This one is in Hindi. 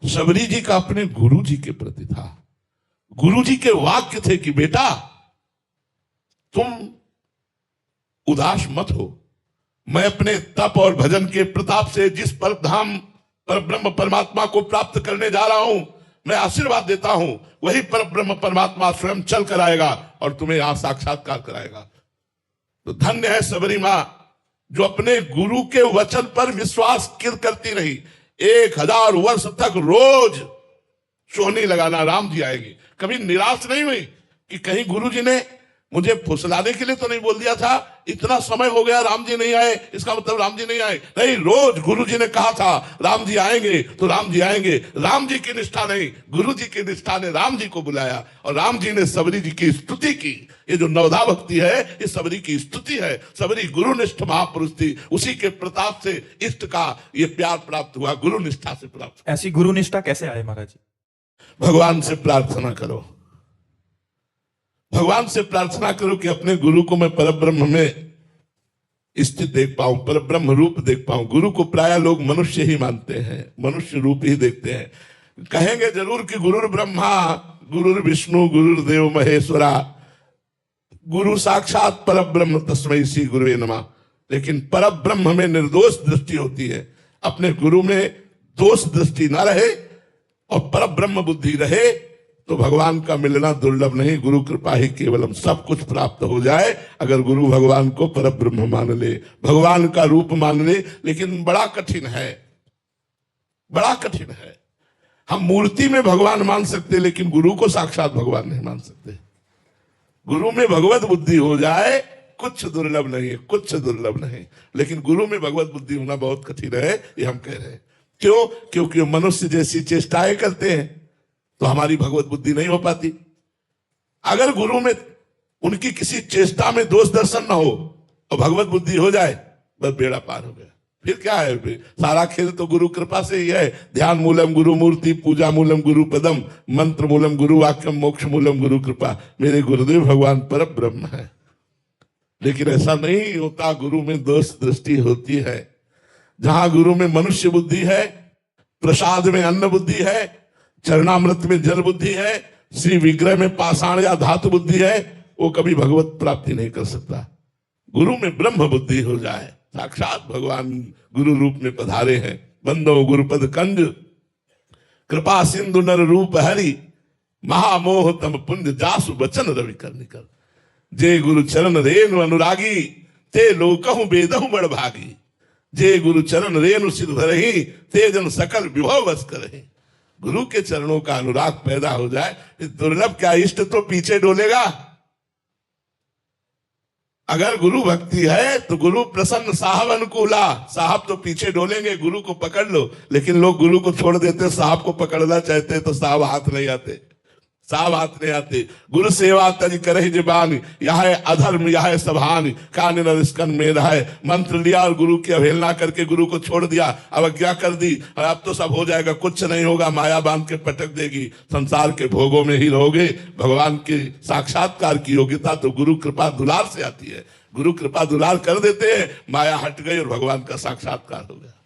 शबरी जी का अपने गुरु जी के प्रति था। गुरु जी के वाक्य थे कि बेटा तुम उदास मत हो, मैं अपने तप और भजन के प्रताप से जिस परधाम पर ब्रह्म परमात्मा को प्राप्त करने जा रहा हूं, मैं आशीर्वाद देता हूं, वही पर ब्रह्म परमात्मा स्वयं चल कर आएगा और तुम्हें यहां साक्षात्कार कराएगा। तो धन्य है शबरी मां जो अपने गुरु के वचन पर विश्वास करती रही। 1000 वर्ष तक रोज सोहनी लगाना राम जी आएगी, कभी निराश नहीं हुई कि कहीं गुरु जी ने मुझे फुसलाने के लिए तो नहीं बोल दिया था, इतना समय हो गया राम जी नहीं आए, इसका मतलब राम जी नहीं आए। नहीं, रोज गुरु जी ने कहा था राम जी आएंगे तो राम जी आएंगे। राम जी की निष्ठा नहीं, गुरु जी की निष्ठा ने राम जी को बुलाया और राम जी ने शबरी जी की स्तुति की। ये जो नवधा भक्ति है ये शबरी की स्तुति है। शबरी गुरुनिष्ठ महापुरुष थी, उसी के प्रताप से इष्ट का ये प्यार प्राप्त हुआ, गुरु निष्ठा से प्राप्त। ऐसी गुरु निष्ठा कैसे आए महाराज जी? भगवान से प्रार्थना करो, भगवान से प्रार्थना करो कि अपने गुरु को मैं परब्रह्म में स्थित देख पाऊं, परब्रह्म रूप देख पाऊं। गुरु को प्राय लोग मनुष्य ही मानते हैं, मनुष्य रूप ही देखते हैं। कहेंगे जरूर कि गुरुर ब्रह्मा गुरुर विष्णु गुरुर्देव महेश्वरा, गुरु साक्षात परब्रह्म तस्मै श्री गुरुवे नमः। लेकिन परब्रह्म में निर्दोष दृष्टि होती है, अपने गुरु में दोष दृष्टि ना रहे और परब्रह्म बुद्धि रहे तो भगवान का मिलना दुर्लभ नहीं। गुरु कृपा ही केवलम, सब कुछ प्राप्त हो जाए अगर गुरु भगवान को परब्रह्म मान ले, भगवान का रूप मान ले। लेकिन बड़ा कठिन है, बड़ा कठिन है। हम मूर्ति में भगवान मान सकते लेकिन गुरु को साक्षात भगवान नहीं मान सकते। गुरु में भगवत बुद्धि हो जाए कुछ दुर्लभ नहीं है, कुछ दुर्लभ नहीं। लेकिन गुरु में भगवत बुद्धि होना बहुत कठिन है, ये हम कह रहे हैं। क्यों? क्योंकि मनुष्य जैसी चेष्टाएं करते हैं तो हमारी भगवत बुद्धि नहीं हो पाती। अगर गुरु में उनकी किसी चेष्टा में दोष दर्शन ना हो और भगवत बुद्धि हो जाए, बस बेड़ा पार हो गया। फिर क्या है? फिर सारा खेल तो गुरु कृपा से ही है। ध्यान मूलम गुरु मूर्ति, पूजा मूलम गुरु पदम, मंत्र मूलम गुरु वाक्यम, मोक्ष मूलम गुरु कृपा। मेरे गुरुदेव भगवान पर ब्रह्म है। लेकिन ऐसा नहीं होता, गुरु में दोष दृष्टि होती है। जहां गुरु में मनुष्य बुद्धि है, प्रसाद में अन्न बुद्धि है, चरणामृत में जल बुद्धि है, श्री विग्रह में पाषाण या धातु बुद्धि है, वो कभी भगवत प्राप्ति नहीं कर सकता। गुरु में ब्रह्म बुद्धि हो जाए, साक्षात भगवान गुरु रूप में पधारे हैं। बंदो गुरुपद कंज कृपा सिंधु नर रूप हरि, महामोह तम पुंज जासु बचन रवि कर निकल। जे गुरु चरण रेणु अनुरागी, ते लोकहु बेदहु बड़ भागी। जे गुरु चरण रेणु सिर धरहि, ते जन सकल विभव बस करहि। गुरु के चरणों का अनुराग पैदा हो जाए, दुर्लभ क्या, इष्ट तो पीछे डोलेगा। अगर गुरु भक्ति है तो गुरु प्रसन्न साहब अनुकूला, साहब तो पीछे डोलेंगे, गुरु को पकड़ लो। लेकिन लोग गुरु को छोड़ देते, साहब को पकड़ना चाहते तो साहब हाथ नहीं आते, साहब हाथ नहीं आते। गुरु सेवा तज करहि जबान, यह है अधर्म यह है सभान, कान नरिस्कन में रहे। मंत्र लिया और गुरु की अवहेलना करके गुरु को छोड़ दिया, अवज्ञा कर दी, और अब तो सब हो जाएगा, कुछ नहीं होगा, माया बांध के पटक देगी, संसार के भोगों में ही रहोगे। भगवान के साक्षात्कार की योग्यता तो गुरु कृपा दुलार से आती है। गुरु कृपा दुलार कर देते हैं, माया हट गई और भगवान का साक्षात्कार हो गया।